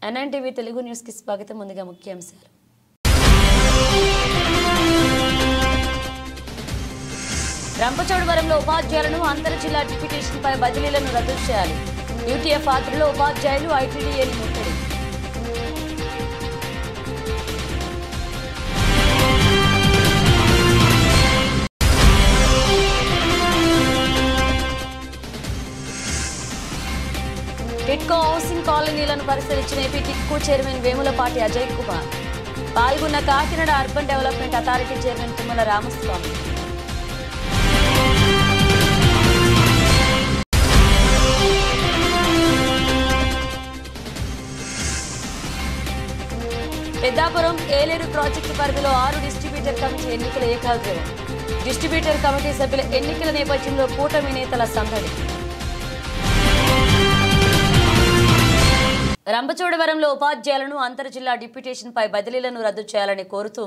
NNTV Telugu news కి స్వాగతం. ముందుగా ముఖ్యాంశాలు. రంపచోడవరంలో ఉపాధ్యాయులను అంతర్ జిల్లా డిప్యూటేషన్ పై బదిలీలను రద్దు చేయాలి. యూటీఎఫ్ ఆధ్వర్యంలో ఉపాధ్యాయులు ఐటీడీఏని ముట్టడి. టిట్కో హౌసింగ్ కాలనీలను పరిశీలించిన ఏపీ టిట్కో చైర్మన్ వేములపాటి అజయ్ కుమార్. పాల్గొన్న Kakinada urban development authority chairman Tummala Ramaswamy. Peddapuram Yeleru project పరిధిలో 6 డిస్ట్రిబ్యూటర్ కమిటీ ఎన్నికల ఏకాగ్రవం. డిస్ట్రిబ్యూటర్ కమిటీ సభ్యుల ఎన్నికల నేపథ్యంలో కూటమి నేతల సందడి. రంపచోడవరంలో ఉపాధ్యాయులను అంతర్ జిల్లా డిప్యూటేషన్ పై బదిలీలను రద్దు చేయాలని కోరుతూ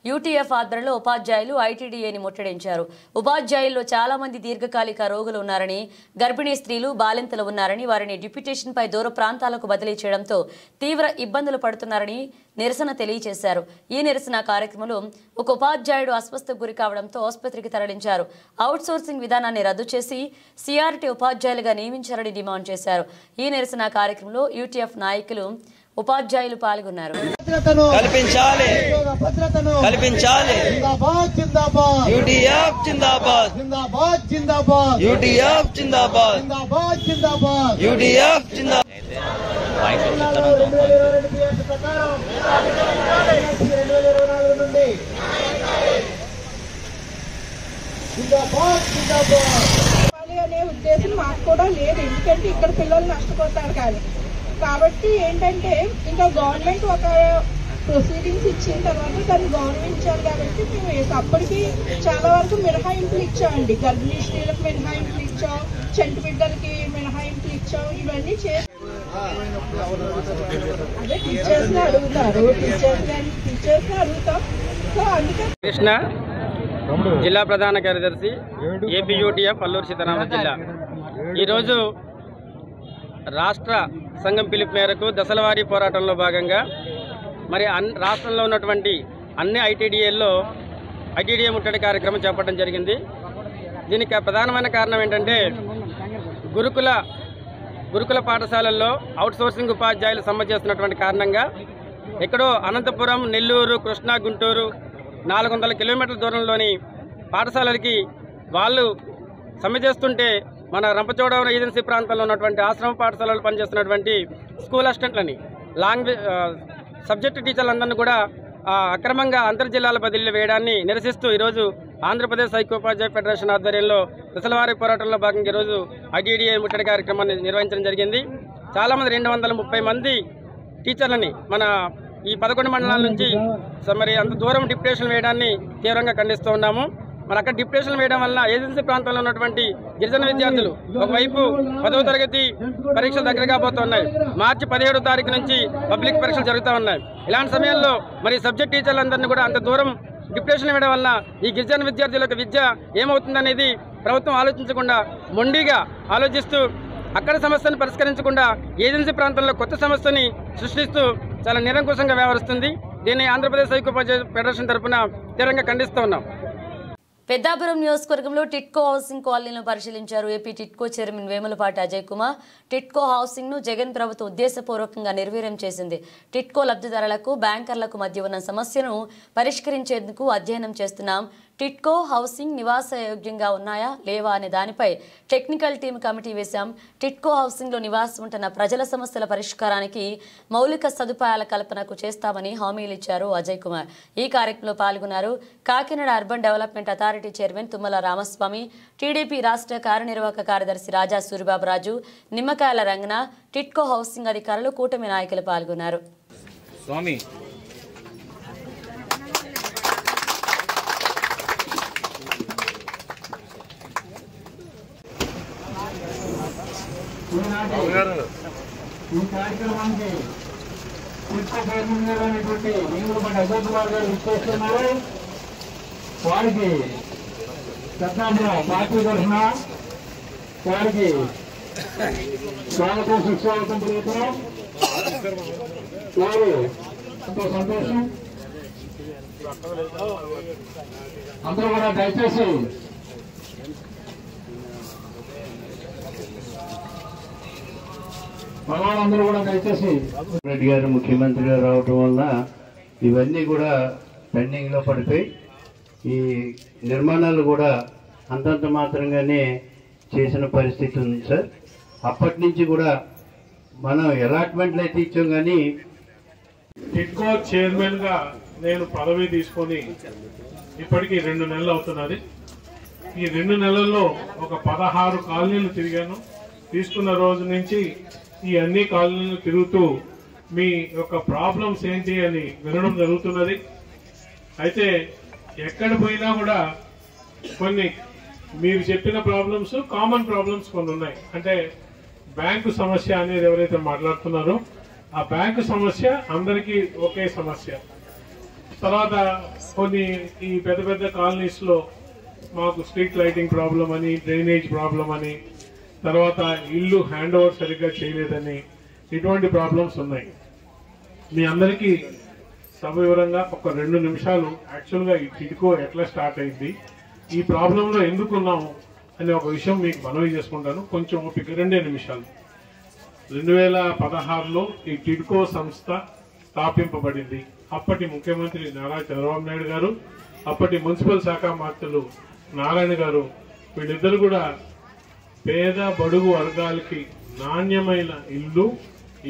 యూటీఎఫ్ ఆధ్వర్యంలో ఉపాధ్యాయులు ఐటీడీఏని ముట్టడించారు. ఉపాధ్యాయుల్లో చాలా మంది దీర్ఘకాలిక రోగులు ఉన్నారని, గర్భిణీ స్త్రీలు, బాలింతలు ఉన్నారని, వారిని డిప్యూటేషన్ పై దూర ప్రాంతాలకు బదిలీ చేయడంతో తీవ్ర ఇబ్బందులు పడుతున్నారని నిరసన తెలియజేశారు. ఈ నిరసన కార్యక్రమంలో ఒక ఉపాధ్యాయుడు అస్వస్థకు గురి కావడంతో ఆసుపత్రికి తరలించారు. అవుట్ సోర్సింగ్ విధానాన్ని రద్దు చేసి సిఆర్టీ ఉపాధ్యాయులుగా నియమించాలని డిమాండ్ చేశారు. ఈ నిరసన కార్యక్రమంలో యూటీఎఫ్ నాయకులు, ఉపాధ్యాయులు పాల్గొన్నారు. అనే ఉద్దేశం మాకు కూడా లేదు. ఎందుకంటే ఇక్కడ పిల్లలు నష్టపోతారు. కానీ కాబట్టి ఏంటంటే ఇంకా గవర్నమెంట్ ఒక ప్రొసీడింగ్స్ ఇచ్చిన తర్వాత దాన్ని గౌరవించాలి. కాబట్టి మేము అప్పటికి చాలా వరకు మినహాయింపులు ఇచ్చామండి. గర్భిణీ స్త్రీలకు మినహాయింపులు ఇచ్చాం, చంటి బిడ్డలకి మినహాయింపులు ఇచ్చాం. ఇవన్నీ చేసి అదే టీచర్స్ ని అడుగుతారు, టీచర్స్ ని అడుగుతాం. సో అందుకే కృష్ణ జిల్లా ప్రధాన కార్యదర్శి ఏపీ యూటీఎఫ్ అల్లూరు సీతారామరాజు జిల్లా. ఈరోజు రాష్ట్ర సంఘం పిలుపు మేరకు దశలవారీ పోరాటంలో భాగంగా మరి రాష్ట్రంలో ఉన్నటువంటి అన్ని ఐటీడీఏల్లో ఐటీడీఏ ముట్టడి కార్యక్రమం చేపట్టడం జరిగింది. దీనికి ప్రధానమైన కారణం ఏంటంటే గురుకుల పాఠశాలల్లో అవుట్సోర్సింగ్ ఉపాధ్యాయులు సమ్మె చేస్తున్నటువంటి కారణంగా ఎక్కడో అనంతపురం, నెల్లూరు, కృష్ణా, గుంటూరు 400 కిలోమీటర్ల దూరంలోని పాఠశాలలకి వాళ్ళు సమ్మె చేస్తుంటే మన రంపచోడవరం ఏజెన్సీ ప్రాంతంలో ఉన్నటువంటి ఆశ్రమ పాఠశాలలు పనిచేస్తున్నటువంటి స్కూల్ అసిస్టెంట్లని, సబ్జెక్టు టీచర్లందరినీ కూడా అక్రమంగా అంతర్జిల్లాల బదిలీలు వేయడాన్ని నిరసిస్తూ ఈరోజు ఆంధ్రప్రదేశ్ ఐక్యోపాధ్యాయ ఫెడరేషన్ ఆధ్వర్యంలో దశలవారీ పోరాటంలో భాగంగా ఈరోజు ఐటీడీఏ ముట్టడి కార్యక్రమాన్ని నిర్వహించడం జరిగింది. చాలామంది 230 మంది టీచర్లని మన ఈ 11 మండలాల నుంచి మరి అంత దూరం డిప్యూటేషన్ వేయడాన్ని తీవ్రంగా ఖండిస్తూ ఉన్నాము. మరి అక్కడ డిప్యూటేషన్ వేయడం వల్ల ఏజెన్సీ ప్రాంతంలో ఉన్నటువంటి గిరిజన విద్యార్థులు ఒకవైపు 10వ తరగతి పరీక్షలు దగ్గర కాబోతున్నాయి. మార్చి 17వ తారీఖు నుంచి పబ్లిక్ పరీక్షలు జరుగుతూ ఉన్నాయి. ఇలాంటి సమయంలో మరి సబ్జెక్ట్ టీచర్లందరినీ కూడా అంత దూరం డిప్యూటేషన్ వేయడం వల్ల ఈ గిరిజన విద్యార్థులకు విద్య ఏమవుతుందనేది ప్రభుత్వం ఆలోచించకుండా మొండిగా ఆలోచిస్తూ అక్కడ సమస్యను పరిష్కరించకుండా ఏజెన్సీ ప్రాంతంలో కొత్త సమస్యని సృష్టిస్తూ చాలా నిరంకుశంగా వ్యవహరిస్తుంది. దీన్ని ఆంధ్రప్రదేశ్ ఐక్యోపాధ్యాయ ఫెడరేషన్ తరఫున తీవ్రంగా ఖండిస్తూ ఉన్నాం. పెద్దాపురం నియోజకవర్గంలో టిట్కో హౌసింగ్ కాలనీలను పరిశీలించారు AP TIDCO chairman Vemulapati Ajay Kumar. TIDCO housing ను జగన్ ప్రభుత్వం ఉద్దేశపూర్వకంగా నిర్వీర్యం చేసింది. టిట్కో లబ్ధిదారులకు, బ్యాంకర్లకు మధ్య ఉన్న సమస్యను పరిష్కరించేందుకు అధ్యయనం చేస్తున్నాం. టిట్కో హౌసింగ్ నివాసయోగ్యంగా ఉన్నాయా లేవా అనే దానిపై టెక్నికల్ టీం కమిటీ వేశాం. టిట్కో హౌసింగ్లో నివాసం ఉంటున్న ప్రజల సమస్యల పరిష్కారానికి మౌలిక సదుపాయాల కల్పనకు చేస్తామని హామీలు ఇచ్చారు అజయ్ కుమార్. ఈ కార్యక్రమంలో పాల్గొన్నారు Kakinada urban development authority chairman Tummala Ramaswamy, TDP రాష్ట్ర కార్యనిర్వాహక కార్యదర్శి రాజా సూరిబాబురాజు, నిమ్మకాయల రంగన, టిట్కో హౌసింగ్ అధికారులు, కూటమి నాయకులు పాల్గొన్నారు. ఈ కార్యక్రమానికి తీసుకుపోయినటువంటి వేములపాటి అజయ్ కుమార్ గారు విచ్చేస్తున్నారు. వారికి పార్టీ తరఫున వారికి స్వాగతం సుస్వాగతం తెలుపుతున్నాం. ఎంతో సంతోషం. అందరూ కూడా దయచేసి మగవాళ్ళందరూ కూడా దయచేసి రెడ్డి గారు ముఖ్యమంత్రిగా రావటం వల్ల ఇవన్నీ కూడా పెండింగ్ లో పడిపోయి ఈ నిర్మాణాలు కూడా అంతంత మాత్రంగానే చేసిన పరిస్థితి ఉంది సార్. అప్పటి నుంచి కూడా మనం అలాట్మెంట్లు అయితే ఇచ్చాం కానీ టిడ్కో చైర్మన్ గా నేను పదవి తీసుకొని ఇప్పటికీ 2 నెలలు అవుతున్నది. ఈ 2 నెలల్లో ఒక 16 కాలనీలు తిరిగాను. తీసుకున్న రోజు నుంచి ఈ అన్ని కాలనీలు తిరుగుతూ మీ యొక్క ప్రాబ్లమ్స్ ఏంటి అని వినడం జరుగుతున్నది. అయితే ఎక్కడ పోయినా కూడా కొన్ని మీరు చెప్పిన ప్రాబ్లమ్స్ కామన్ ప్రాబ్లమ్స్ కొన్ని ఉన్నాయి. అంటే బ్యాంకు సమస్య అనేది ఎవరైతే మాట్లాడుతున్నారో ఆ బ్యాంకు సమస్య అందరికీ ఒకే సమస్య. తర్వాత కొన్ని ఈ పెద్ద పెద్ద కాలనీస్ లో మాకు స్ట్రీట్ లైటింగ్ ప్రాబ్లం అని, డ్రైనేజ్ ప్రాబ్లం అని, తర్వాత ఇల్లు హ్యాండ్ ఓవర్ సరిగ్గా చేయలేదని, ఇటువంటి ప్రాబ్లమ్స్ ఉన్నాయి. మీ అందరికీ సవివరంగా ఒక 2 నిమిషాలు యాక్చువల్గా ఈ టిడ్కో ఎట్లా స్టార్ట్ అయింది, ఈ ప్రాబ్లంలో ఎందుకున్నాము అనే ఒక విషయం మీకు మనవి చేసుకుంటాను. కొంచెం ఓపిక 2 నిమిషాలు. 2016లో ఈ టిడ్కో సంస్థ స్థాపింపబడింది. అప్పటి ముఖ్యమంత్రి నారా చంద్రబాబు నాయుడు గారు, అప్పటి మున్సిపల్ శాఖ మంత్రులు నారాయణ గారు, వీళ్ళిద్దరు కూడా పేద బడుగు వర్గాలకి నాణ్యమైన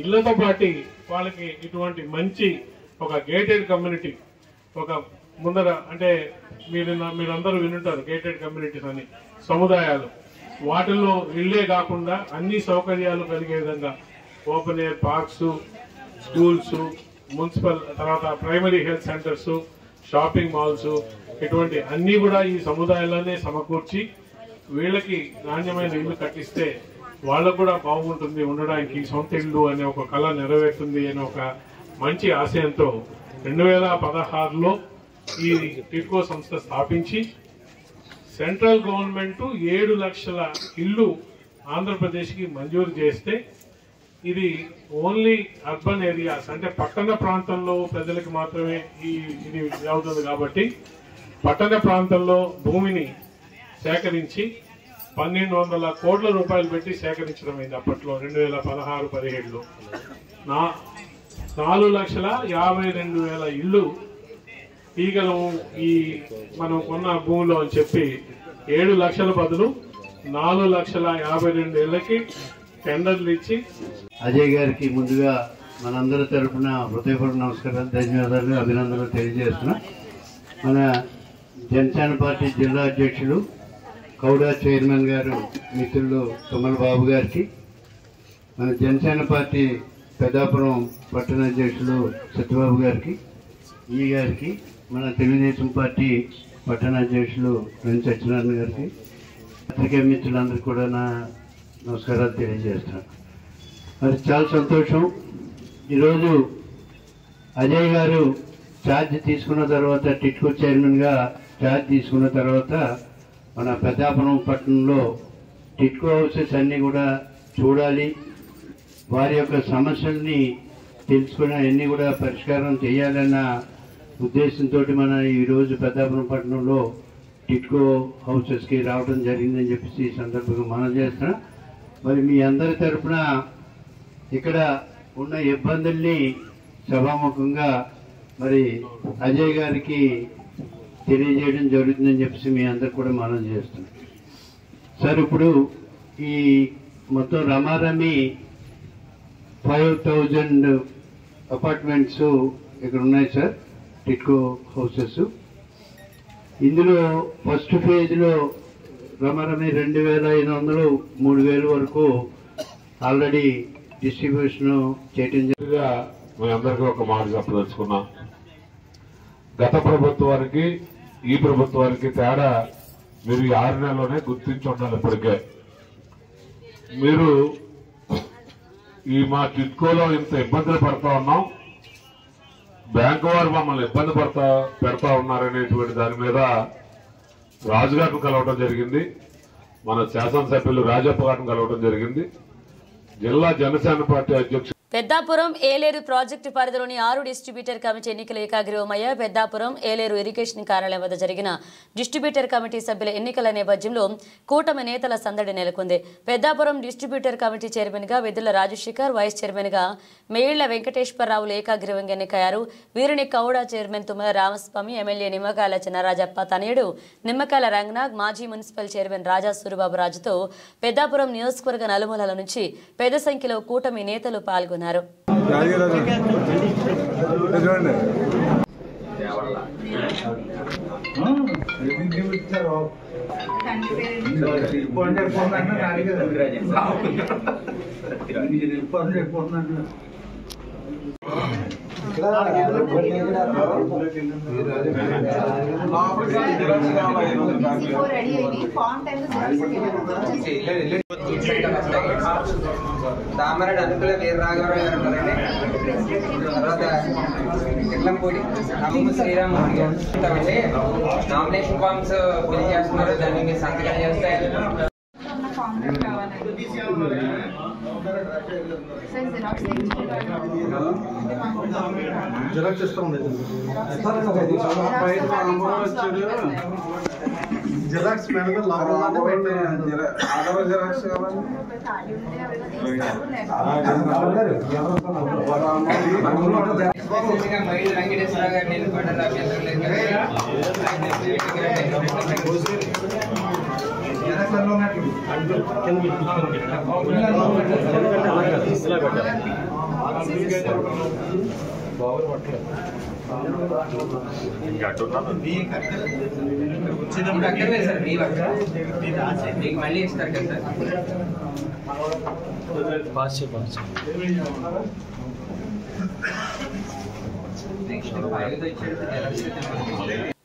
ఇళ్లతో పాటు వాళ్ళకి ఇటువంటి మంచి ఒక గేటెడ్ కమ్యూనిటీ, ఒక ముందర అంటే మీరందరూ వినుంటారు గేటెడ్ కమ్యూనిటీస్ అని, సముదాయాలు, వాటిల్లో ఇళ్లే కాకుండా అన్ని సౌకర్యాలు కలిగే విధంగా open air parks, schools, municipal, తర్వాత primary health centres, shopping malls, ఇటువంటి అన్ని కూడా ఈ సముదాయాలనే సమకూర్చి వీళ్ళకి నాణ్యమైన ఇల్లు కట్టిస్తే వాళ్ళకు కూడా బాగుంటుంది ఉండడానికి, సొంత ఇల్లు అనే ఒక కళ నెరవేరుతుంది అనే ఒక మంచి ఆశయంతో 2016లో ఈ టిడ్కో సంస్థ స్థాపించి సెంట్రల్ గవర్నమెంట్ 7 లక్షల ఇల్లు ఆంధ్రప్రదేశ్ కి మంజూరు చేస్తే ఇది ఓన్లీ అర్బన్ ఏరియాస్ అంటే పట్టణ ప్రాంతంలో ప్రజలకు మాత్రమే ఇది అవుతుంది. కాబట్టి పట్టణ ప్రాంతంలో భూమిని సేకరించి 1200 కోట్ల రూపాయలు పెట్టి సేకరించడం అయింది అప్పట్లో 2016-17లో. 4,52,000 ఇల్లు ఈగలము ఈ మనం కొన్న భూమిలో అని చెప్పి 7 లక్షల బదులు 4,52,000 ఇళ్లకి టెండర్లు ఇచ్చి అజయ్ గారికి ముందుగా మనందరి తరఫున హృదయపూర్వక నమస్కారాలు, ధన్యవాదాలు, అభినందనలు తెలియజేస్తున్నా. మన జనసేన పార్టీ జిల్లా అధ్యక్షులు కౌడా చైర్మన్ గారు మిత్రులు తుమ్మల బాబు గారికి, మన జనసేన పార్టీ పెద్దాపురం పట్టణ అధ్యక్షులు సత్యబాబు గారికి, ఈ గారికి, మన తెలుగుదేశం పార్టీ పట్టణ అధ్యక్షులు ఎన్ సత్యనారాయణ గారికి, పత్రికా మిత్రులందరికీ కూడా నా నమస్కారాలు తెలియజేస్తున్నాను. మరి చాలా సంతోషం. ఈరోజు అజయ్ గారు ఛార్జ్ తీసుకున్న తర్వాత, టిడ్కో చైర్మన్గా ఛార్జ్ తీసుకున్న తర్వాత మన పెద్దాపురం పట్టణంలో టిడ్కో హౌసెస్ అన్నీ కూడా చూడాలి, వారి యొక్క సమస్యల్ని తెలుసుకుని అన్నీ కూడా పరిష్కారం చేయాలన్న ఉద్దేశంతో మన ఈరోజు పెద్దాపురం పట్టణంలో టిడ్కో హౌసెస్కి రావడం జరిగిందని చెప్పేసి ఈ సందర్భంగా మనం చేస్తున్నాం. మరి మీ అందరి తరఫున ఇక్కడ ఉన్న ఇబ్బందుల్ని సభాముఖంగా మరి అజయ్ గారికి తెలియజేయడం జరుగుతుందని చెప్పేసి మీ అందరు కూడా మనం చేస్తున్నాం. సార్, ఇప్పుడు ఈ మొత్తం రమారమి 5,000 అపార్ట్మెంట్స్ ఇక్కడ ఉన్నాయి సార్, టిడ్కో హౌసెస్. ఇందులో ఫస్ట్ ఫేజ్లో రమారమి 2,500, 3,000 వరకు ఆల్రెడీ డిస్ట్రిబ్యూషన్ చేయడం జరిగింది. మీ అందరికీ ఒక మాట చెప్పదలుచుకున్నాం. గత ప్రభుత్వానికి ఈ ప్రభుత్వానికి తేడా మీరు ఈ 6 నెలల్లోనే గుర్తించి ఉండాలి. ఇప్పటికే మీరు ఈ మా టిడ్కోలో ఇంత ఇబ్బందులు పడతా ఉన్నాం, బ్యాంకు వారు మమ్మల్ని ఇబ్బంది పెడతా ఉన్నారనేటువంటి దాని మీద రాజుగారిని కలవడం జరిగింది, మన శాసనసభ్యులు రాజప్ప గారిని కలవడం జరిగింది, జిల్లా జనసేన పార్టీ అధ్యక్షుడు పెద్దాపురం ఏలేరు ప్రాజెక్టు పరిధిలోని 6 డిస్ట్రిబ్యూటర్ కమిటీ ఎన్నికలు ఏకాగ్రీవమయ్యాయి. పెద్దాపురం ఏలేరు ఇరిగేషన్ కార్యాలయం వద్ద జరిగిన డిస్ట్రిబ్యూటర్ కమిటీ సభ్యుల ఎన్నికల నేపథ్యంలో కూటమి నేతల సందడి నెలకొంది. పెద్దాపురం డిస్ట్రిబ్యూటర్ కమిటీ చైర్మన్ గా వెదుల రాజశేఖర్, వైస్ చైర్మన్ గా మేళ్ల వెంకటేశ్వరరావులు ఏకాగ్రీవంగా ఎన్నికయ్యారు. వీరిని కౌడ చైర్మన్ తుమ్మల రామస్వామి, ఎమ్మెల్యే నిమ్మకాయల చిన్నరాజప్ప తనయుడు నిమ్మకాయల రంగనాగ్, మాజీ మున్సిపల్ చైర్మన్ రాజా సూరిబాబు రాజుతో పెద్దాపురం నియోజకవర్గ నలుమూలల నుంచి పెద్ద సంఖ్యలో కూటమి నేతలు పాల్గొన్నారు. దామరెడ్డి అనుకుల వీర రాఘవరావు గారు ఉన్నారండి. తర్వాత కిర్లంపూడి అమ్మ శ్రీరామూర్తి గారు నామినేషన్ ఫామ్స్ ఫిల్ చేస్తున్నారు. దాన్ని మీరు సంతకం చేస్తే జిరాక్స్ మేడం ఆధార్ జిరాక్స్ కావాలి. మైడి వెంకటేశ్వర గారిని ఎన్నుకోవడం అక్కర్లేదు సార్. మీ మీకు మళ్ళీ ఇస్తారు కదా సార్.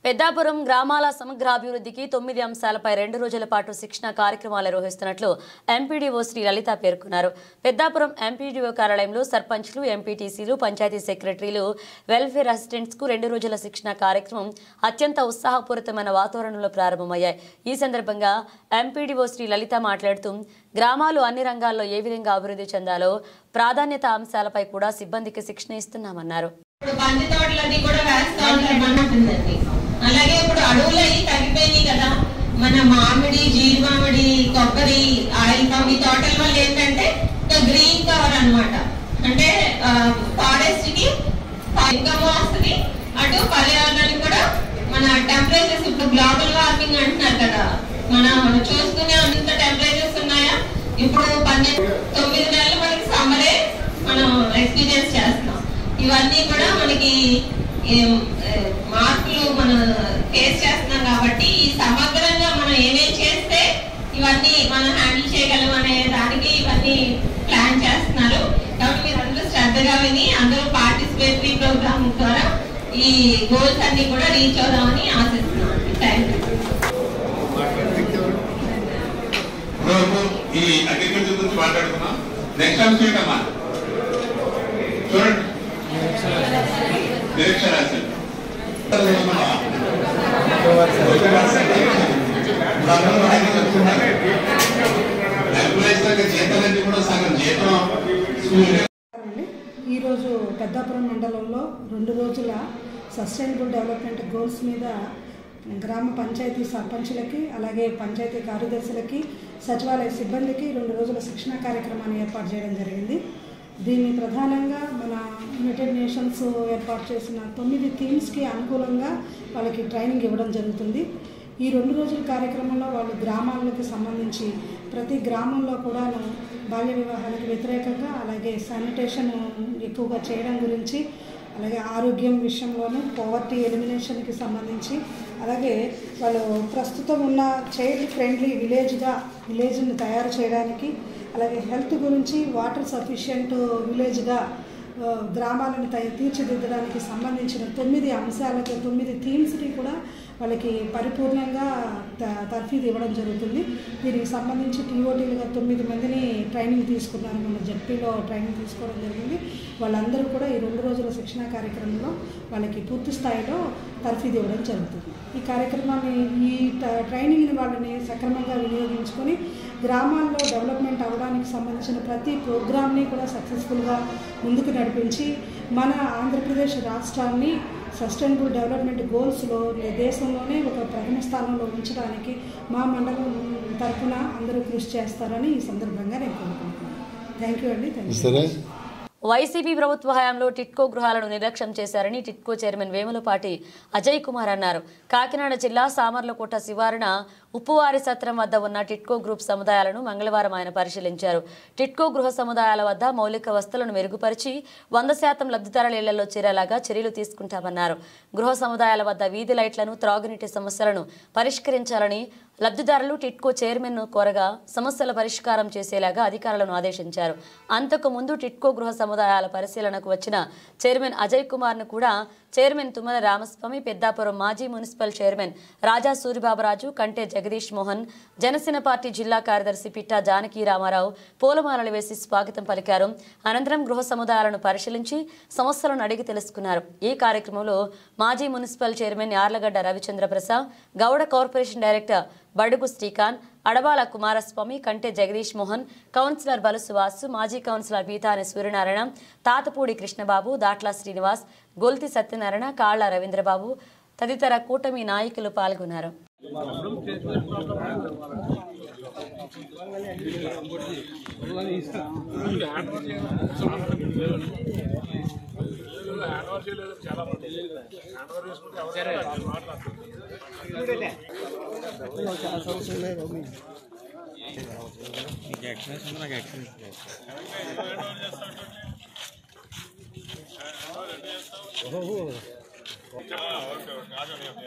పెద్దాపురం గ్రామాల సమగ్రాభివృద్ధికి 9 అంశాలపై 2 రోజుల పాటు శిక్షణ కార్యక్రమాలు నిర్వహిస్తున్నట్లు ఎంపీడీఓ శ్రీ లలిత పేర్కొన్నారు. పెద్దాపురం ఎంపీడీఓ కార్యాలయంలో సర్పంచ్లు, ఎంపీటీసీలు, పంచాయతీ సెక్రటరీలు, వెల్ఫేర్ అసిస్టెంట్స్కు 2 రోజుల శిక్షణ కార్యక్రమం అత్యంత ఉత్సాహపూరితమైన వాతావరణంలో ప్రారంభమయ్యాయి. ఈ సందర్భంగా ఎంపీడీఓ శ్రీ లలిత మాట్లాడుతూ గ్రామాలు అన్ని రంగాల్లో ఏ విధంగా అభివృద్ధి చెందాలో ప్రాధాన్యత అంశాలపై కూడా సిబ్బందికి శిక్షణ ఇస్తున్నామన్నారు. అలాగే ఇప్పుడు అడవులు అవి తగ్గిపోయినాయి కదా, మన మామిడి, జీడి మామిడి, కొబ్బరి, ఆయిల్ పంప్ తోటల వల్ల ఏంటంటే గ్రీన్ కవర్ అన్నమాట. అంటే ఫారెస్ట్ కి ఇన్కమ్ వస్తుంది, అటు పర్యావరణానికి కూడా మన టెంపరేచర్స్ ఇప్పుడు గ్లోబల్ వార్మింగ్ అంటున్నారు కదా, మనం చూసుకునే అంత టెంపరేచర్స్ ఉన్నాయా. ఇప్పుడు 9 నెలలు మనకి సమ్మరే మనం ఎక్స్పీరియన్స్ చేస్తున్నాం. ఇవన్నీ కూడా మనకి మార్పులు మనం ఫేస్ చేస్తున్నాం కాబట్టి ఈ సమగ్రంగా మనం ఏమేమి చేస్తే ఇవన్నీ మనం హ్యాండిల్ చేయగలం అనే దానికి ఇవన్నీ ప్లాన్ చేస్తున్నారు. కాబట్టి మీరు అందరూ శ్రద్ధగా విని అందరూ పార్టిసిపేటరీ ప్రోగ్రామ్ ద్వారా ఈ గోల్స్ అన్ని కూడా రీచ్ అవుదామని ఆశిస్తున్నాం. Thank you. ఈ అగ్రికల్చర్ గురించి మాట్లాడుతున్నాం. నెక్స్ట్ అంశం ఏంటమ్మా చూడండి, నిరక్షరాస్యం జీతాలన్నీ కూడా సగం జీతం. ఈరోజు పెద్దాపురం మండలంలో 2 రోజుల సస్టైనబుల్ డెవలప్మెంట్ గోల్స్ మీద గ్రామ పంచాయతీ సర్పంచులకి, అలాగే పంచాయతీ కార్యదర్శులకి, సచివాలయ సిబ్బందికి 2 రోజుల శిక్షణ కార్యక్రమాన్ని ఏర్పాటు చేయడం జరిగింది. దీన్ని ప్రధానంగా మన యునైటెడ్ నేషన్స్ ఏర్పాటు చేసిన 9 థీమ్స్కి అనుకూలంగా వాళ్ళకి ట్రైనింగ్ ఇవ్వడం జరుగుతుంది. ఈ 2 రోజుల కార్యక్రమంలో వాళ్ళు గ్రామాలకు సంబంధించి ప్రతి గ్రామంలో కూడా బాల్య వివాహాలకు వ్యతిరేకంగా, అలాగే శానిటేషన్ ఎక్కువగా చేయడం గురించి, అలాగే ఆరోగ్యం విషయంలోనూ పవర్టీ ఎలిమినేషన్కి సంబంధించి, అలాగే వాళ్ళు ప్రస్తుతం ఉన్న చైల్డ్ ఫ్రెండ్లీ విలేజ్ని తయారు చేయడానికి, అలాగే హెల్త్ గురించి వాటర్ సఫిషియెంట్ విలేజ్గా గ్రామాలను తీర్చిదిద్దడానికి సంబంధించిన 9 అంశాలతో 9 థీమ్స్ని కూడా వాళ్ళకి పరిపూర్ణంగా తర్ఫీదు ఇవ్వడం జరుగుతుంది. దీనికి సంబంధించి టీఓటీలుగా 9 మందిని ట్రైనింగ్ తీసుకున్నారు. మన జడ్పీలో ట్రైనింగ్ తీసుకోవడం జరిగింది. వాళ్ళందరూ కూడా ఈ 2 రోజుల శిక్షణ కార్యక్రమంలో వాళ్ళకి పూర్తి స్థాయిలో తర్ఫీదు ఇవ్వడం జరుగుతుంది. ఈ కార్యక్రమాన్ని, ఈ ట్రైనింగ్ని వాళ్ళని సక్రమంగా వినియోగించుకొని గ్రామాల్లో డెవలప్మెంట్ అవ్వడానికి సంబంధించిన ప్రతి ప్రోగ్రామ్ని కూడా సక్సెస్ఫుల్గా ముందుకు నడిపించి మన ఆంధ్రప్రదేశ్ రాష్ట్రాన్ని సస్టైనబుల్ డెవలప్మెంట్ గోల్స్లో దేశంలోనే ఒక ప్రథమ స్థానంలో ఉంచడానికి మా మండలం తరఫున అందరూ కృషి చేస్తారని ఈ సందర్భంగా నేను కోరుకుంటున్నాను. థ్యాంక్ యూ అండి. Thank you. వైసీపీ ప్రభుత్వ హయాంలో టిట్కో గృహాలను నిర్లక్ష్యం చేశారని టిట్కో చైర్మన్ వేములపాటి అజయ్ కుమార్ అన్నారు. కాకినాడ జిల్లా సామర్లకోట శివారున ఉప్పువారి సత్రం వద్ద ఉన్న టిట్కో గ్రూప్ సముదాయాలను మంగళవారం ఆయన పరిశీలించారు. టిట్కో గృహ సముదాయాల వద్ద మౌలిక వసతులను మెరుగుపరిచి 100% లబ్ధిదారుల ఇళ్లలో చేరేలాగా చర్యలు తీసుకుంటామన్నారు. గృహ సముదాయాల వద్ద వీధి లైట్లను, త్రాగునీటి సమస్యలను పరిష్కరించాలని లబ్ధిదారులు టిట్కో చైర్మన్ను కోరగా సమస్యల పరిష్కారం చేసేలాగా అధికారులను ఆదేశించారు. అంతకు ముందు టిట్కో గృహ సముదాయాల పరిశీలనకు వచ్చిన చైర్మన్ అజయ్ కుమార్ను కూడా చైర్మన్ తుమ్మల రామస్వామి, పెద్దాపురం మాజీ మున్సిపల్ చైర్మన్ రాజా సూరిబాబరాజు, కంటే జగదీష్ మోహన్, జనసేన పార్టీ జిల్లా కార్యదర్శి పిట్టా జానకి రామారావు పూలమాలలు వేసి స్వాగతం పలికారు. అనంతరం గృహ సముదాయాలను పరిశీలించి సమస్యలను అడిగి తెలుసుకున్నారు. ఈ కార్యక్రమంలో మాజీ municipal chairman Yarlagadda Ravichandra Prasad, Gouda corporation director Badugu Srikanth, Adabala Kumaraswamy, కంటే జగదీష్ మోహన్, కౌన్సిలర్ బలుసువాసు, మాజీ కౌన్సిలర్ పీతాని సూర్యనారాయణ, తాతపూడి కృష్ణబాబు, దాట్ల శ్రీనివాస్, గొల్తి సత్యనారాయణ, కాళ్ల రవీంద్రబాబు తదితర కూటమి నాయకులు పాల్గొన్నారు.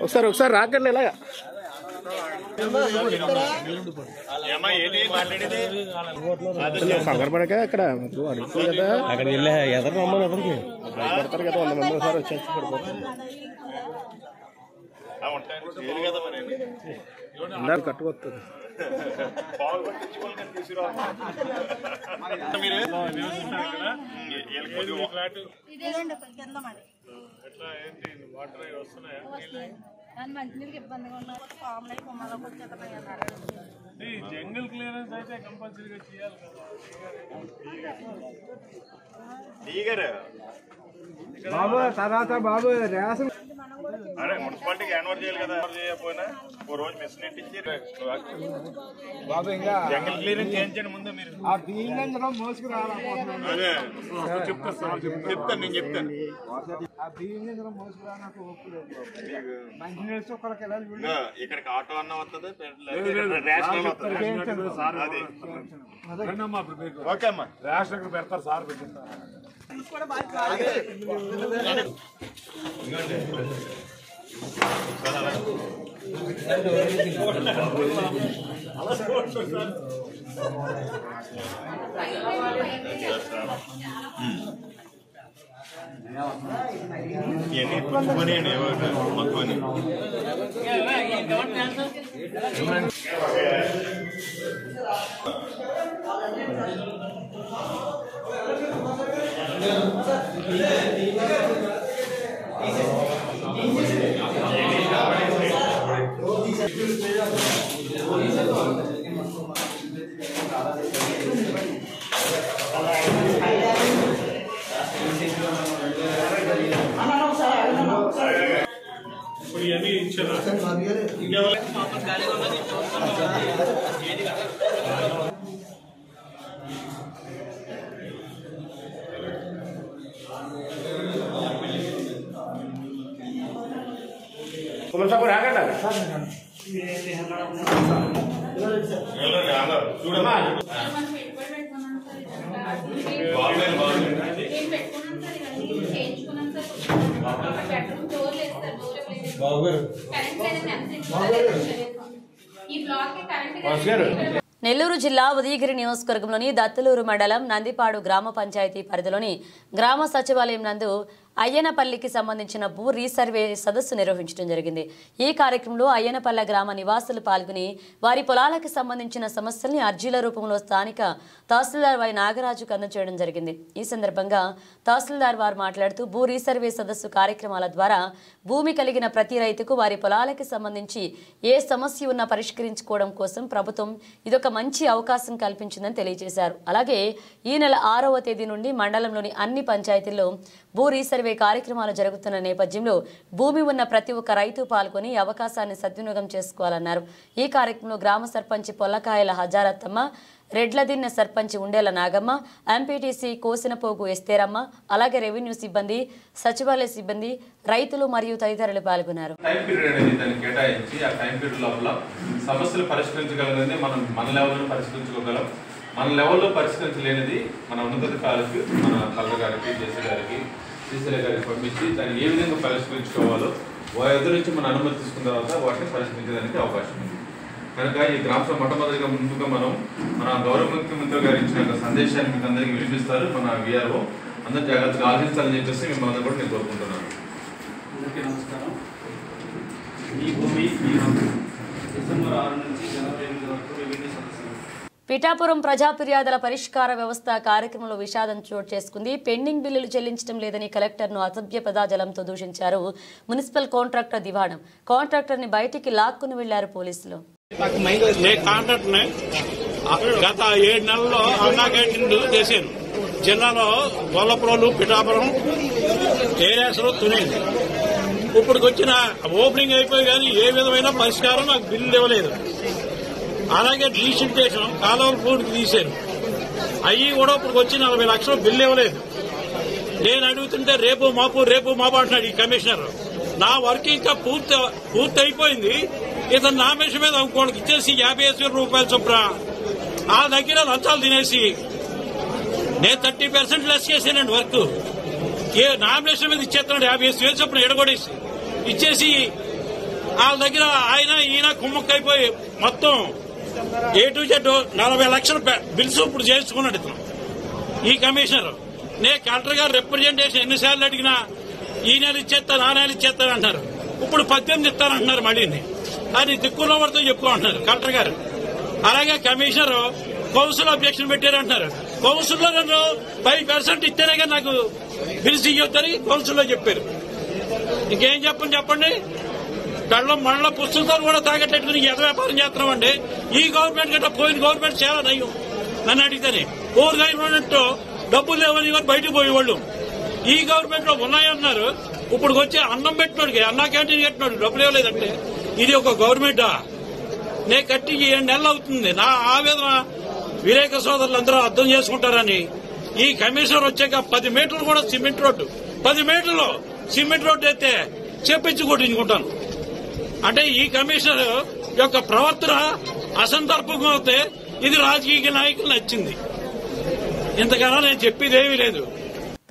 ఒకసారి రాకండి ఇలాగా కంగారు పడక అక్కడ అడుగుతుంది కదా, అక్కడ వెళ్ళా ఎదరు రమ్మని ఎదరికి పడతారు కదా 100 మంది ఒకసారి వచ్చేసి పడిపోతారు. కట్టుకొస్తుంది జంగల్ క్లియరెన్స్ అయితే కంపల్సరీగా చేయాలి కదా బాబు. తర్వాత బాబు రేషన్ అరే మున్సిపాలిటీకి యాన్వర్ చేయాలి కదా, చేయకపోయినా ఓ రోజు మిస్ నెట్ ఇచ్చి బాబు ఇంకా జంగల్ క్లియరెన్స్ చేయించండి ముందు మీరు. ఆ బియ్యంలో మోసుకు రాలేకపోతున్నాను. అదే చెప్తాను నేను చెప్తాను. ఆ బియ్యంలో మోసుకు రాకు ఒప్పులేదు. మంచినీళ్ళు చుక్కలకి వెళ్ళాలి. ఇక్కడికి ఆటో అన్న వస్తుంది, ఓకే అమ్మా రేషన్ పెడతారు సార్ పెట్టిస్తారు. ఇవన్నీ పుచ్చుకొని మక్కువని ఇప్పుడు ఇవన్నీ ఇచ్చారా చూడమ్మా నెల్లూరు జిల్లా ఉదయగిరి నియోజకవర్గంలోని దత్తలూరు మండలం నందిపాడు గ్రామ పంచాయతీ పరిధిలోని గ్రామ సచివాలయం నందు అయ్యనపల్లికి సంబంధించిన భూ రీసర్వే సదస్సు నిర్వహించడం జరిగింది. ఈ కార్యక్రమంలో అయ్యనపల్లె గ్రామ నివాసులు పాల్గొని వారి పొలాలకు సంబంధించిన సమస్యల్ని అర్జీల రూపంలో స్థానిక తహసీల్దార్ వై నాగరాజుకు అందజేయడం జరిగింది. ఈ సందర్భంగా తహసీల్దార్ వారు మాట్లాడుతూ భూ రీసర్వే సదస్సు కార్యక్రమాల ద్వారా భూమి కలిగిన ప్రతి రైతుకు వారి పొలాలకు సంబంధించి ఏ సమస్య ఉన్నా పరిష్కరించుకోవడం కోసం ప్రభుత్వం ఇదొక మంచి అవకాశం కల్పించిందని తెలియజేశారు. అలాగే ఈ నెల 6వ తేదీ నుండి మండలంలోని అన్ని పంచాయతీల్లో భూ రీసర్వే కార్యక్రమాలు జరుగుతున్న నేపథ్యంలో భూమి ఉన్న ప్రతి ఒక్క రైతు పాల్గొని అవకాశాన్ని సద్వినియోగం చేసుకోవాలన్నారు. ఈ కార్యక్రమంలో గ్రామ సర్పంచ్ పొల్లకాయల హజారత్తమ్మ, రెడ్లదిన్నె సర్పంచ్ ఉండేల నాగమ్మ, ఎంపీటీసీ కోసినపోగు ఎస్తేరమ్మ, అలాగే రెవెన్యూ సిబ్బంది, సచివాలయ సిబ్బంది, రైతులు మరియు తదితరులు పాల్గొన్నారు. టైం పీరియడ్ అనేది దాన్ని కేటాయించి ఆ టైం పీరియడ్ లోపల సమస్యలు పరిష్కరించగలగని మనం మన లెవెల్లో పరిష్కరించుకోగలం. మన లెవెల్లో పరిష్కరించలేనిది మన ఉన్నతాధికారులకు, మన కలెక్టర్ గారికి, జేసీ గారికి, సీసీఐ గారికి పంపించి దాన్ని ఏ విధంగా పరిష్కరించుకోవాలో వారి ఎదురు నుంచి మన అనుమతి తీసుకున్న తర్వాత వాటిని పరిష్కరించడానికి అవకాశం ఉంది. కనుక ఈ గ్రామ సభ మొట్టమొదటిగా ముందుగా మన గౌరవ ముఖ్యమంత్రి గారు ఇచ్చిన సందేశాన్ని మీకు అందరికీ వినిపిస్తారు. మన వీఆర్ఓ అందరూ జాగ్రత్తగా ఆలోచించాలని చెప్పేసి మిమ్మల్ని కూడా నేను కోరుకుంటున్నాను. అందరికీ నమస్కారం. ఈ భూమి డిసెంబర్ 6 నుంచి జనవరి 8 వరకు రెవెన్యూ సదస్సు. పిఠాపురం ప్రజా ఫిర్యాదుల పరిష్కార వ్యవస్థ కార్యక్రమంలో విషాదం చోటు చేసుకుంది. పెండింగ్ బిల్లులు చెల్లించడం లేదని కలెక్టర్ను అసభ్య పదజాలంతో దూషించారు మున్సిపల్ కాంట్రాక్టర్ దివాణం. కాంట్రాక్టర్ని బయటికి లాక్కుని వెళ్లారు పోలీసులు. గత 7 నెలల్లో అన్నా క్యాంటీన్లు చేశాను. జిల్లాలో గొల్లపురంలు, పిఠాపురం ఏరియాస్లో తునేది. ఇప్పటికి వచ్చిన ఓపెనింగ్ అయిపోయి కానీ ఏ విధమైన పరిష్కారం నాకు బిల్లు ఇవ్వలేదు. అలాగే డీసిల్టేషన్ కాలువల పూర్తికి తీశాను. అవి కూడా ఇప్పుడు వచ్చి 40 లక్షలు బిల్లు ఇవ్వలేదు. నేను అడుగుతుంటే రేపు మాపు అంటున్నాడు ఈ కమిషనర్. నా వర్క్ ఇంకా పూర్తి అయిపోయింది. ఇతను నా మెష మీద ఇంకోటికి ఇచ్చేసి 50,000 రూపాయలు చొప్పున ఆ దగ్గర లంచాలు తినేసి నేను 30% లెస్ చేశానండి వర్క్. నామినేషన్ మీద ఇచ్చేస్తున్నాడు 50,000 చొప్పున ఎడగొడేసి ఇచ్చేసి వాళ్ళ దగ్గర ఈయన కుమ్మక్కైపోయి మొత్తం A to Z 40 లక్షల బిల్స్ ఇప్పుడు చేసుకున్నాడు ఇతను ఈ కమిషనర్. నేను కలెక్టర్ గారు రిప్రజెంటేషన్ ఎన్నిసార్లు అడిగినా ఈ నెల ఇచ్చేస్తాను, ఆ నెల ఇచ్చేస్తాను అంటున్నారు. ఇప్పుడు 18 ఇస్తానంటున్నారు. మళ్ళీ అది దిక్కున్న వాడితో చెప్పుకుంటున్నారు కలెక్టర్ గారు. అలాగే కమిషనర్ కౌన్సిల్ అబ్జెక్షన్ పెట్టారంటున్నారు. కౌన్సిల్లో నన్ను 5% ఇస్తేనే కానీ నాకు బిల్స్ ఇవ్వద్దని కౌన్సిల్లో చెప్పారు. ఇంకేం చెప్పండి. కళ్ళం మళ్ళీ పుస్తకాలు కూడా తాగట్లేట్టుకుని ఎద వ్యాపారం చేస్తున్నామండి. ఈ గవర్నమెంట్ కంటే పోయిన గవర్నమెంట్ చాలా నయం. నన్ను అడిగితేనే ఓవర్ గవర్నమెంట్ డబ్బులు లేవని బయటకు పోయేవాళ్ళు. ఈ గవర్నమెంట్ లో ఉన్నాయన్నారు. ఇప్పుడు వచ్చి అన్నం పెట్టినోడికి, అన్నా క్యాంటీన్ కట్టినోడు డబ్బులు ఇవ్వలేదంటే ఇది ఒక గవర్నమెంటా? నేను కట్టి 7 నెలలు అవుతుంది. నా ఆవేదన వివేక సోదరులందరూ అర్థం చేసుకుంటారని ఈ కమిషనర్ వచ్చాక 10 మీటర్లు కూడా సిమెంట్ రోడ్డు, 10 మీటర్లు సిమెంట్ రోడ్డు అయితే చెప్పించి కొట్టించుకుంటాను. అంటే ఈ కమిషనర్ యొక్క ప్రవర్తన అసందర్భంగా అవుతే ఇది రాజకీయ నాయకులు నచ్చింది. ఇంతకన్నా నేను చెప్పేదేమీ లేదు.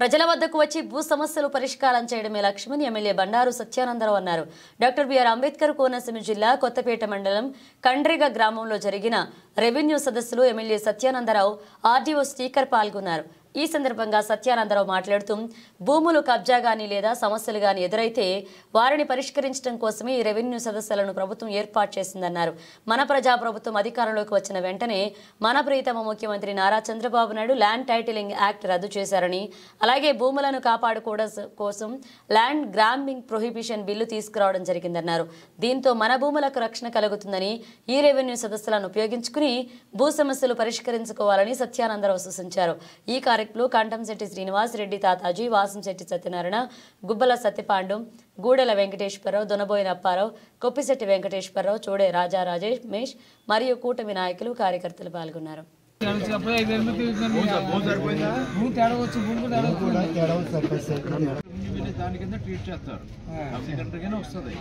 ప్రజల వద్దకు వచ్చి భూ సమస్యలు పరిష్కారం చేయడమే లక్ష్యమని ఎమ్మెల్యే బండారు సత్యానందరావు అన్నారు. డాక్టర్ బిఆర్ అంబేద్కర్ కోనసీమ జిల్లా కొత్తపేట మండలం కండ్రిగ గ్రామంలో జరిగిన రెవెన్యూ సదస్సులో ఎమ్మెల్యే సత్యానందరావు, ఆర్డీఓ స్పీకర్ పాల్గొన్నారు. ఈ సందర్భంగా సత్యానందరావు మాట్లాడుతూ భూములు కబ్జా గాని లేదా సమస్యలు గాని ఎదురైతే వారిని పరిష్కరించడం కోసమే ఈ రెవెన్యూ సదస్సులను ప్రభుత్వం ఏర్పాటు చేసిందన్నారు. మన ప్రజా ప్రభుత్వం అధికారంలోకి వచ్చిన వెంటనే మన ప్రియతమ ముఖ్యమంత్రి Nara Chandrababu Naidu land titling act రద్దు చేశారని, అలాగే భూములను కాపాడుకోవడం కోసం ల్యాండ్ గ్రాంబింగ్ ప్రొహిబిషన్ బిల్లు తీసుకురావడం జరిగిందన్నారు. దీంతో మన భూములకు రక్షణ కలుగుతుందని ఈ రెవెన్యూ సదస్సులను ఉపయోగించుకుని భూ సమస్యలు పరిష్కరించుకోవాలని సత్యానందరావు సూచించారు. ఈ కార్యక్రమంలో కంఠంశెట్టి శ్రీనివాస్ రెడ్డి, తాతాజీ, వాసంశెట్టి సత్యనారాయణ, గుబ్బల సత్యపాండు, గూడెల వెంకటేశ్వరరావు, దొనబోయిన అప్పారావు, కొప్పిశెట్టి వెంకటేశ్వరరావు, చోడే రాజా రాజేష్ మరియు కూటమి నాయకులు, కార్యకర్తలు పాల్గొన్నారు. దాని కింద ట్రీట్ చేస్తారు. సెకండరీగానే వస్తుంది.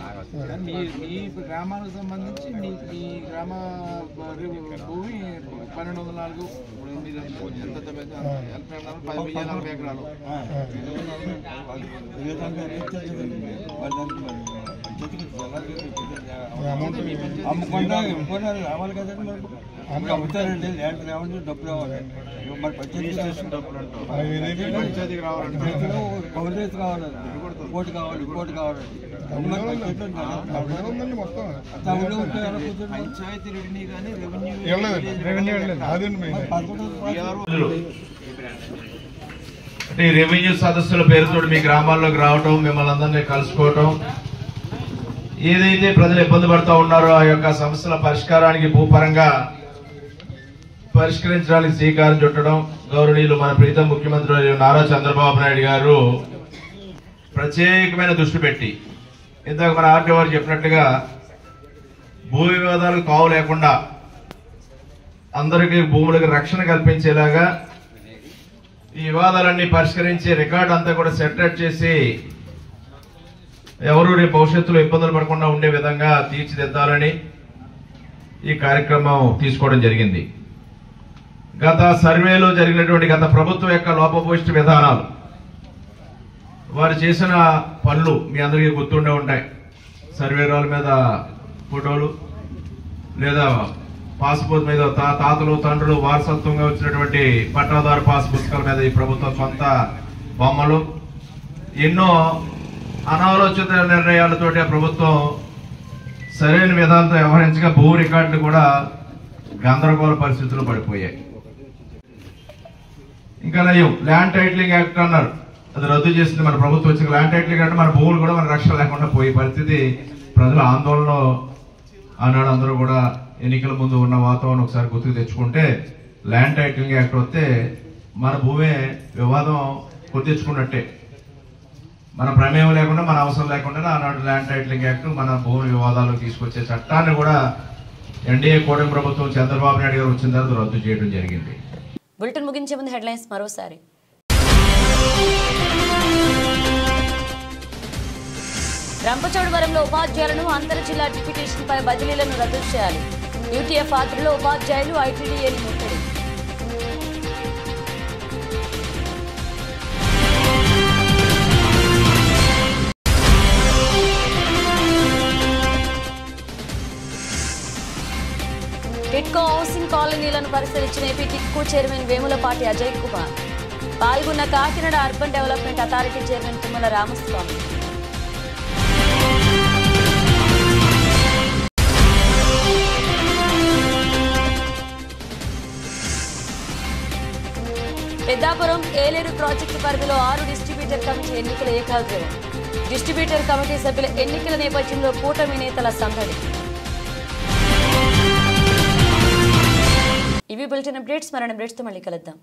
కానీ మీ గ్రామానికి సంబంధించి మీ గ్రామ భూమి 1204 ఎంత 10,040 ఎకరాలు అమ్ముకుంటా ఇంకోటి రావాలి కదండి మనకు అమ్ముతారండి ల్యాండ్ రావాలి డబ్బు రావాలి మరి పంచాయతీ పంచాయతీకి రావాలంటే కౌంటర్స్ కావాలండి ఇంకోటి కావాలి ఇంకోటి కావాలండి పంచాయతీ రెవెన్యూ కానీ అంటే రెవెన్యూ సదస్సుల పేరుతో మీ గ్రామాల్లోకి రావటం, మిమ్మల్ని అందరినీ కలుసుకోవటం, ఏదైతే ప్రజలు ఇబ్బంది పడుతూ ఉన్నారో ఆ యొక్క సమస్యల పరిష్కారానికి భూపరంగా పరిష్కరించడానికి శ్రీకారం చుట్టడం గౌరవనీయులు మన ప్రీతం ముఖ్యమంత్రి నారా చంద్రబాబు నాయుడు గారు ప్రత్యేకమైన దృష్టి పెట్టి, ఇందాక మన ఆర్టీ వారు చెప్పినట్టుగా భూ వివాదాలకు తావు లేకుండా అందరికీ భూములకు రక్షణ కల్పించేలాగా ఈ వివాదాలన్నీ పరిష్కరించి రికార్డు అంతా కూడా సెటరేట్ చేసి ఎవరు రేపు భవిష్యత్తులో ఇబ్బందులు పడకుండా ఉండే విధంగా తీర్చిదిద్దాలని ఈ కార్యక్రమం తీసుకోవడం జరిగింది. గత సర్వేలో జరిగినటువంటి గత ప్రభుత్వం యొక్క లోపభూయిష్ట విధానాలు, వారు చేసిన పనులు మీ అందరికీ గుర్తుండే ఉంటాయి. సర్వేరాల మీద ఫోటోలు లేదా పాస్పోర్ట్ మీద తాతలు తండ్రులు వారసత్వంగా వచ్చినటువంటి పట్టాదారు పాస్ పుస్తకాల మీద ఈ ప్రభుత్వం సొంత బొమ్మలు, ఎన్నో అనాలోచిత నిర్ణయాలతోటి ఆ ప్రభుత్వం సరైన విధానంతో వ్యవహరించగా భూ రికార్డులు కూడా గందరగోళ పరిస్థితుల్లో పడిపోయాయి. ఇంకా నయం ల్యాండ్ టైటిలింగ్ యాక్ట్ అన్నారు, అది రద్దు చేసింది మన ప్రభుత్వం. వచ్చిన ల్యాండ్ టైటిలింగ్ అంటే మన భూములు కూడా మన రక్షణ లేకుండా పోయే పరిస్థితి. ప్రజల ఆందోళనలో ఆనాడు అందరూ కూడా ఎన్నికల ముందు ఉన్న వాతావరణం ఒకసారి గుర్తుకు తెచ్చుకుంటే ల్యాండ్ టైటిలింగ్ యాక్ట్ వస్తే మన భూమే వివాదం తెచ్చుకున్నట్టే. మన ప్రమేయం లేకుండా, మన అవసరం లేకుండా ఆనాడు ల్యాండ్ టైటిలింగ్ యాక్ట్ మన భూమి వివాదాలకు తీసుకొచ్చే చట్టాన్ని కూడా ఎన్డీఏ కూటమి ప్రభుత్వం చంద్రబాబు నాయుడు గారు వచ్చిన తర్వాత రద్దు చేయడం జరిగింది. బులెటిన్ ముగించే ముందు హెడ్లైన్స్ మరోసారి. రంపచోడవరంలో ఉపాధ్యాయులను అంతర్ జిల్లా డిప్యూటేషన్ పై బదిలీలను రద్దు చేయాలి. యూటీఎఫ్ ఆధ్వర్యంలో ఉపాధ్యాయులు ఐటీడీఏని ముట్టడి. టిట్కో హౌసింగ్ కాలనీలను పరిశీలించిన ఏపీ టిట్కో చైర్మన్ వేములపాటి అజయ్ కుమార్. పాల్గొన్న Kakinada urban development authority chairman Tummala Ramaswamy. Peddapuram Yeleru project పరిధిలో 6 డిస్ట్రిబ్యూటర్ కమిటీ ఎన్నికల ఏకాగ్రవం. డిస్ట్రిబ్యూటర్ కమిటీ సభ్యుల ఎన్నికల నేపథ్యంలో కూటమి నేతల సందడి. ఇవి బులెటిన్ అప్డేట్స్. మరిన్ని అప్డేట్స్తో మళ్ళీ కలుద్దాం.